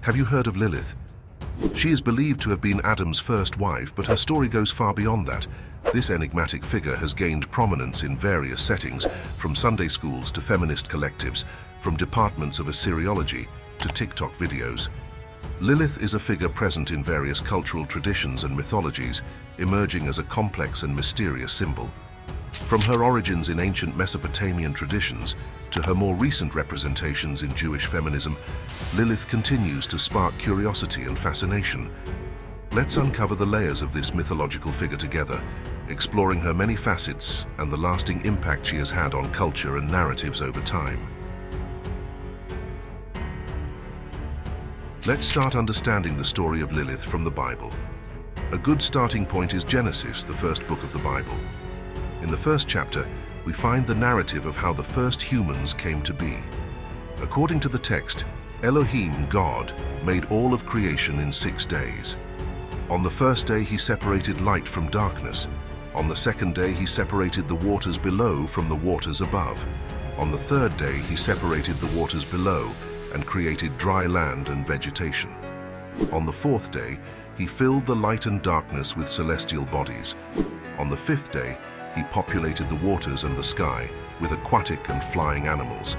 Have you heard of Lilith? She is believed to have been Adam's first wife, but her story goes far beyond that. This enigmatic figure has gained prominence in various settings, from Sunday schools to feminist collectives, from departments of Assyriology to TikTok videos. Lilith is a figure present in various cultural traditions and mythologies, emerging as a complex and mysterious symbol. From her origins in ancient Mesopotamian traditions to her more recent representations in Jewish feminism, Lilith continues to spark curiosity and fascination. Let's uncover the layers of this mythological figure together, exploring her many facets and the lasting impact she has had on culture and narratives over time. Let's start understanding the story of Lilith from the Bible. A good starting point is Genesis, the first book of the Bible. In the first chapter, we find the narrative of how the first humans came to be. According to the text, Elohim, God, made all of creation in 6 days. On the first day he separated light from darkness. On the second day he separated the waters below from the waters above. On the third day he separated the waters below and created dry land and vegetation. On the fourth day he filled the light and darkness with celestial bodies. On the fifth day he populated the waters and the sky with aquatic and flying animals.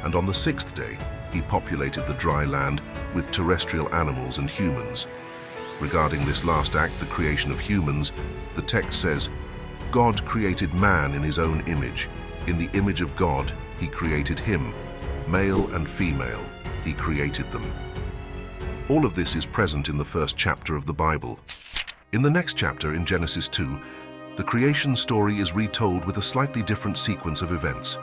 And on the sixth day he populated the dry land with terrestrial animals and humans. Regarding this last act, the creation of humans, the text says, God created man in his own image. In the image of God, he created him. Male and female, he created them. All of this is present in the first chapter of the Bible. In the next chapter, in Genesis 2, the creation story is retold with a slightly different sequence of events.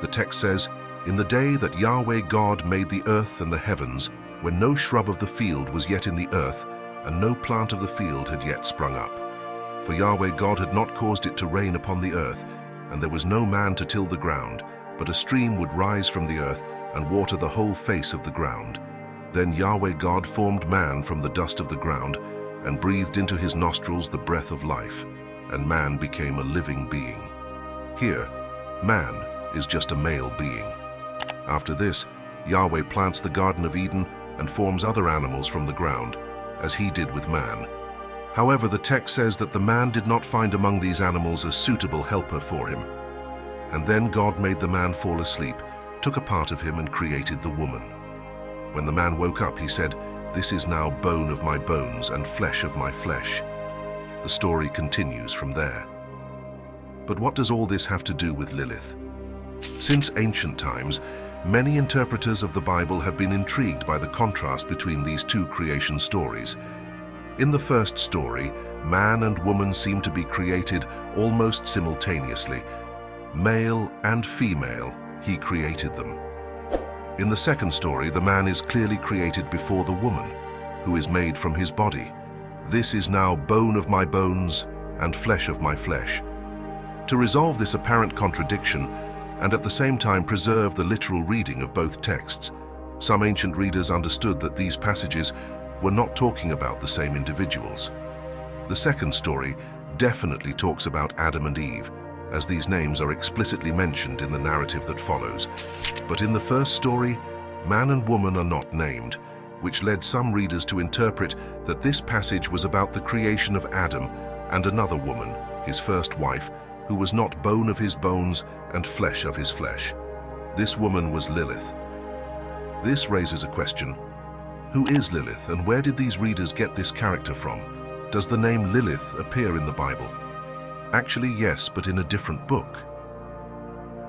The text says, in the day that Yahweh God made the earth and the heavens, when no shrub of the field was yet in the earth, and no plant of the field had yet sprung up. For Yahweh God had not caused it to rain upon the earth, and there was no man to till the ground, but a stream would rise from the earth and water the whole face of the ground. Then Yahweh God formed man from the dust of the ground, and breathed into his nostrils the breath of life, and man became a living being. Here, man is just a male being. After this, Yahweh plants the Garden of Eden and forms other animals from the ground, as he did with man. However, the text says that the man did not find among these animals a suitable helper for him. And then God made the man fall asleep, took a part of him and created the woman. When the man woke up, he said, "This is now bone of my bones and flesh of my flesh." The story continues from there. But what does all this have to do with Lilith? Since ancient times, many interpreters of the Bible have been intrigued by the contrast between these two creation stories. In the first story, man and woman seem to be created almost simultaneously. Male and female, he created them. In the second story, the man is clearly created before the woman, who is made from his body. This is now bone of my bones and flesh of my flesh. To resolve this apparent contradiction, and at the same time preserve the literal reading of both texts, some ancient readers understood that these passages were not talking about the same individuals. The second story definitely talks about Adam and Eve, as these names are explicitly mentioned in the narrative that follows. But in the first story, man and woman are not named, which led some readers to interpret that this passage was about the creation of Adam and another woman, his first wife, who was not bone of his bones and flesh of his flesh. This woman was Lilith. This raises a question. Who is Lilith, and where did these readers get this character from? Does the name Lilith appear in the Bible? Actually, yes, but in a different book.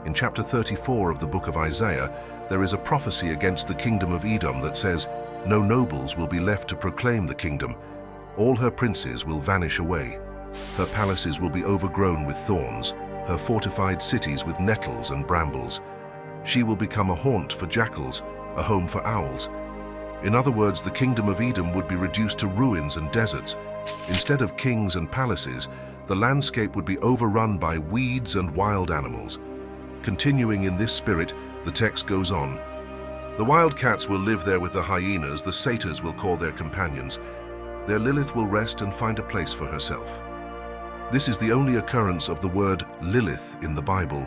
In chapter 34 of the book of Isaiah, there is a prophecy against the kingdom of Edom that says, "No nobles will be left to proclaim the kingdom. All her princes will vanish away. Her palaces will be overgrown with thorns, her fortified cities with nettles and brambles. She will become a haunt for jackals, a home for owls." In other words, the kingdom of Edom would be reduced to ruins and deserts. Instead of kings and palaces, the landscape would be overrun by weeds and wild animals. Continuing in this spirit, the text goes on. "The wild cats will live there with the hyenas, the satyrs will call their companions. There Lilith will rest and find a place for herself." This is the only occurrence of the word Lilith in the Bible.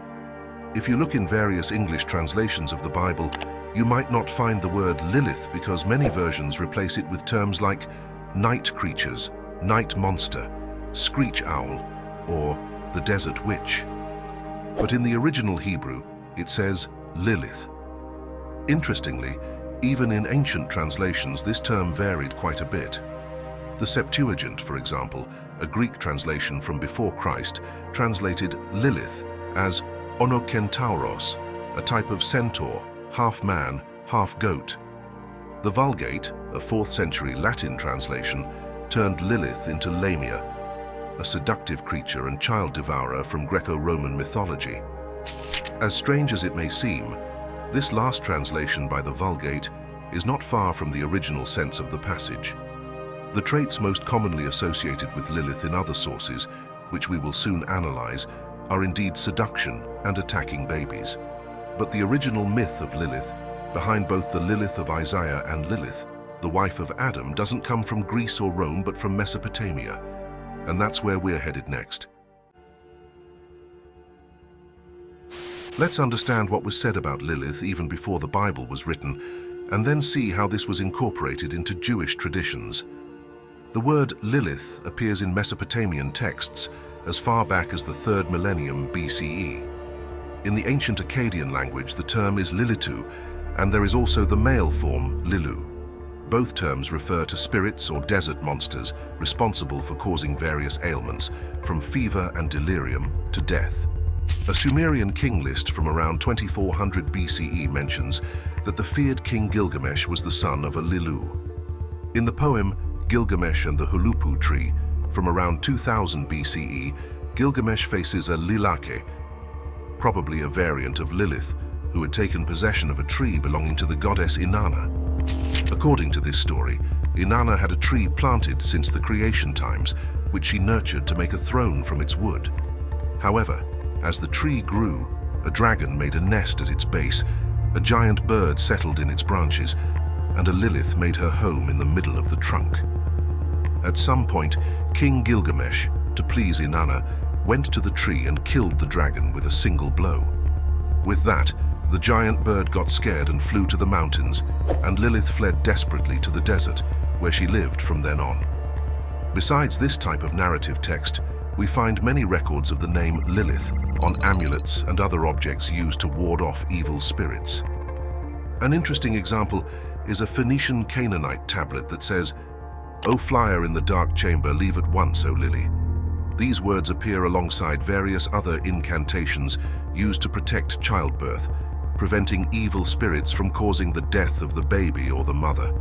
If you look in various English translations of the Bible, You might not find the word Lilith because many versions replace it with terms like night creatures, night monster, screech owl, or the desert witch. But in the original Hebrew, it says Lilith. Interestingly, even in ancient translations, this term varied quite a bit. The Septuagint, for example, a Greek translation from before Christ, translated Lilith as onokentauros, a type of centaur, half man, half goat. The Vulgate, a 4th century Latin translation, turned Lilith into Lamia, a seductive creature and child devourer from Greco-Roman mythology. As strange as it may seem, this last translation by the Vulgate is not far from the original sense of the passage. The traits most commonly associated with Lilith in other sources, which we will soon analyze, are indeed seduction and attacking babies. But the original myth of Lilith, behind both the Lilith of Isaiah and Lilith, the wife of Adam, doesn't come from Greece or Rome but from Mesopotamia. And that's where we're headed next. Let's understand what was said about Lilith even before the Bible was written, and then see how this was incorporated into Jewish traditions. The word Lilith appears in Mesopotamian texts as far back as the 3rd millennium BCE. In the ancient Akkadian language, the term is Lilitu, and there is also the male form Lilu. Both terms refer to spirits or desert monsters responsible for causing various ailments, from fever and delirium to death. A Sumerian king list from around 2400 BCE mentions that the feared king Gilgamesh was the son of a Lilu. In the poem Gilgamesh and the Hulupu tree, from around 2000 BCE, Gilgamesh faces a Lilake, probably a variant of Lilith, who had taken possession of a tree belonging to the goddess Inanna. According to this story, Inanna had a tree planted since the creation times, which she nurtured to make a throne from its wood. However, as the tree grew, a dragon made a nest at its base, a giant bird settled in its branches, and a Lilith made her home in the middle of the trunk. At some point, King Gilgamesh, to please Inanna, went to the tree and killed the dragon with a single blow. With that, the giant bird got scared and flew to the mountains, and Lilith fled desperately to the desert, where she lived from then on. Besides this type of narrative text, we find many records of the name Lilith on amulets and other objects used to ward off evil spirits. An interesting example is a Phoenician Canaanite tablet that says, "O flyer in the dark chamber, leave at once, O lily." These words appear alongside various other incantations used to protect childbirth, preventing evil spirits from causing the death of the baby or the mother.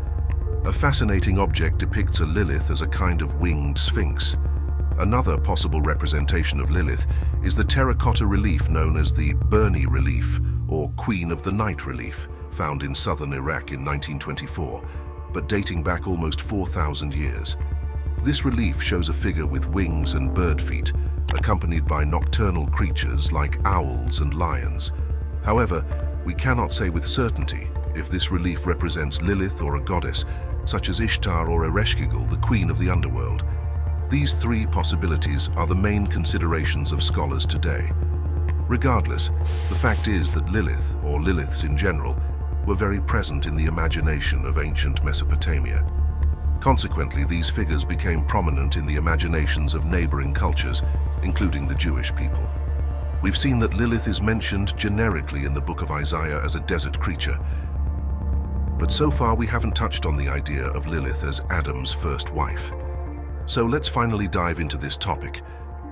A fascinating object depicts a Lilith as a kind of winged sphinx. Another possible representation of Lilith is the terracotta relief known as the Burni relief, or Queen of the Night relief, found in southern Iraq in 1924, but dating back almost 4,000 years. This relief shows a figure with wings and bird feet, accompanied by nocturnal creatures like owls and lions. However, we cannot say with certainty if this relief represents Lilith or a goddess, such as Ishtar or Ereshkigal, the queen of the underworld. These three possibilities are the main considerations of scholars today. Regardless, the fact is that Lilith, or Liliths in general, were very present in the imagination of ancient Mesopotamia. Consequently, these figures became prominent in the imaginations of neighboring cultures, including the Jewish people. We've seen that Lilith is mentioned generically in the book of Isaiah as a desert creature. But so far we haven't touched on the idea of Lilith as Adam's first wife. So let's finally dive into this topic,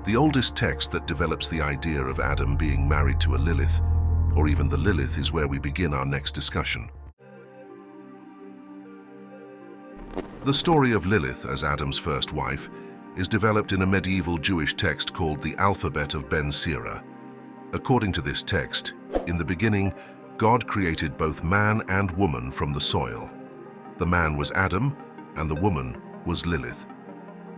the oldest text that develops the idea of Adam being married to a Lilith, or even the Lilith, is where we begin our next discussion. The story of Lilith as Adam's first wife is developed in a medieval Jewish text called the Alphabet of Ben Sira. According to this text, in the beginning, God created both man and woman from the soil. The man was Adam, and the woman was Lilith.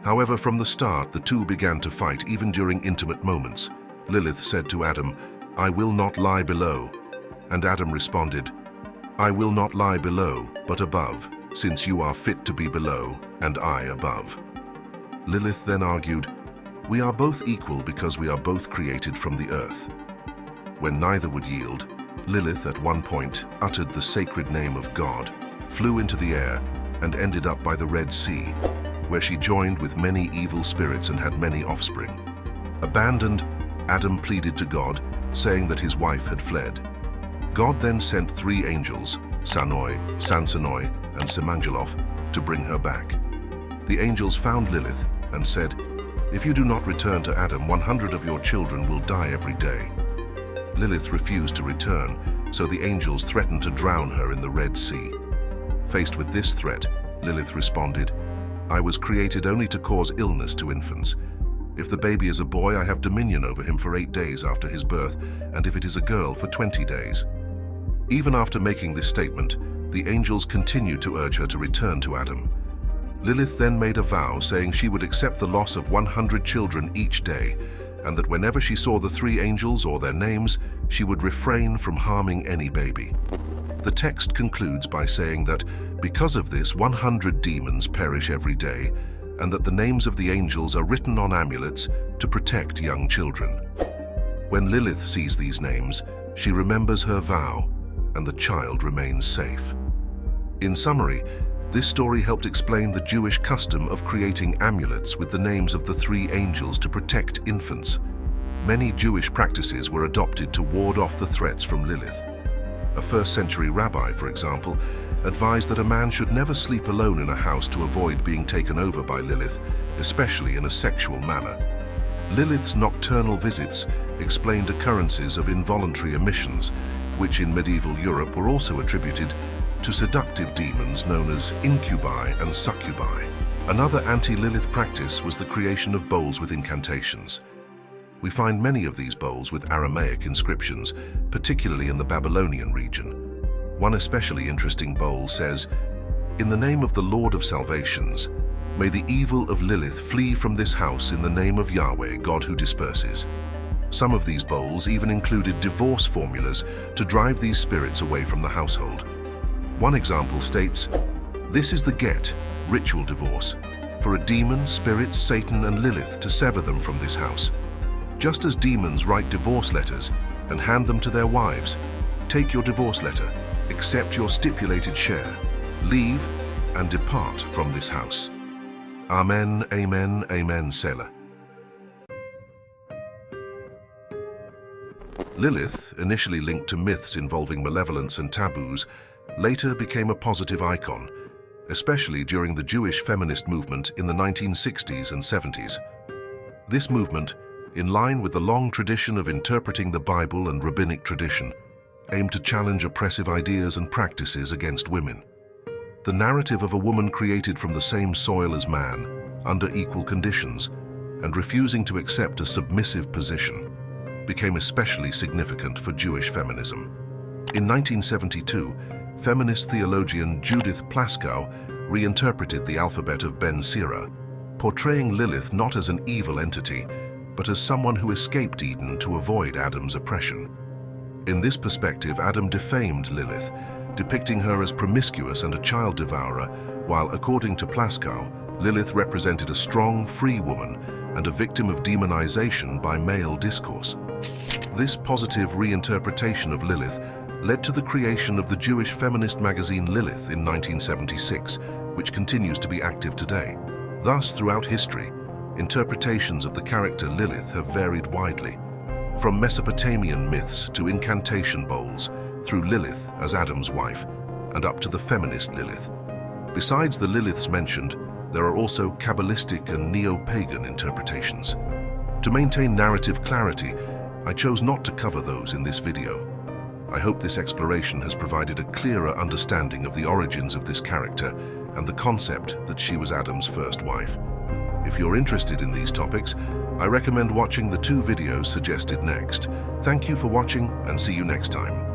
However, from the start, the two began to fight even during intimate moments. Lilith said to Adam, "I will not lie below." And Adam responded, "I will not lie below, but above, since you are fit to be below, and I above." Lilith then argued, "We are both equal because we are both created from the earth." When neither would yield, Lilith at one point uttered the sacred name of God, flew into the air, and ended up by the Red Sea, where she joined with many evil spirits and had many offspring. Abandoned, Adam pleaded to God, saying that his wife had fled. God then sent 3 angels, Sanoi, Sansanoi, and Semangeloth, to bring her back. The angels found Lilith and said, "If you do not return to Adam, 100 of your children will die every day." Lilith refused to return, so the angels threatened to drown her in the Red Sea. Faced with this threat, Lilith responded, "I was created only to cause illness to infants. If the baby is a boy, I have dominion over him for 8 days after his birth, and if it is a girl, for 20 days. Even after making this statement, the angels continued to urge her to return to Adam. Lilith then made a vow saying she would accept the loss of 100 children each day, and that whenever she saw the 3 angels or their names, she would refrain from harming any baby. The text concludes by saying that because of this, 100 demons perish every day, and that the names of the angels are written on amulets to protect young children. When Lilith sees these names, she remembers her vow, and the child remains safe. In summary, this story helped explain the Jewish custom of creating amulets with the names of the 3 angels to protect infants. Many Jewish practices were adopted to ward off the threats from Lilith. A first-century rabbi, for example, advised that a man should never sleep alone in a house to avoid being taken over by Lilith, especially in a sexual manner. Lilith's nocturnal visits explained occurrences of involuntary emissions, which in medieval Europe were also attributed to seductive demons known as incubi and succubi. Another anti-Lilith practice was the creation of bowls with incantations. We find many of these bowls with Aramaic inscriptions, particularly in the Babylonian region. One especially interesting bowl says, "In the name of the Lord of Salvations, may the evil of Lilith flee from this house in the name of Yahweh, God who disperses." Some of these bowls even included divorce formulas to drive these spirits away from the household. One example states, "This is the get, ritual divorce, for a demon, spirits, Satan, and Lilith to sever them from this house. Just as demons write divorce letters and hand them to their wives, take your divorce letter, accept your stipulated share, leave, and depart from this house. Amen, amen, amen, Selah." Lilith, initially linked to myths involving malevolence and taboos, later became a positive icon, especially during the Jewish feminist movement in the 1960s and 70s. This movement, in line with the long tradition of interpreting the Bible and rabbinic tradition, aimed to challenge oppressive ideas and practices against women. The narrative of a woman created from the same soil as man, under equal conditions, and refusing to accept a submissive position, became especially significant for Jewish feminism. In 1972, feminist theologian Judith Plaskow reinterpreted the alphabet of Ben Sira, portraying Lilith not as an evil entity, but as someone who escaped Eden to avoid Adam's oppression. In this perspective, Adam defamed Lilith, depicting her as promiscuous and a child devourer, while, according to Plaskow, Lilith represented a strong, free woman and a victim of demonization by male discourse. This positive reinterpretation of Lilith led to the creation of the Jewish feminist magazine Lilith in 1976, which continues to be active today. Thus, throughout history, interpretations of the character Lilith have varied widely, from Mesopotamian myths to incantation bowls, through Lilith as Adam's wife, and up to the feminist Lilith. Besides the Liliths mentioned, there are also Kabbalistic and neo-pagan interpretations. To maintain narrative clarity, I chose not to cover those in this video. I hope this exploration has provided a clearer understanding of the origins of this character and the concept that she was Adam's first wife. If you're interested in these topics, I recommend watching the 2 videos suggested next. Thank you for watching, and see you next time.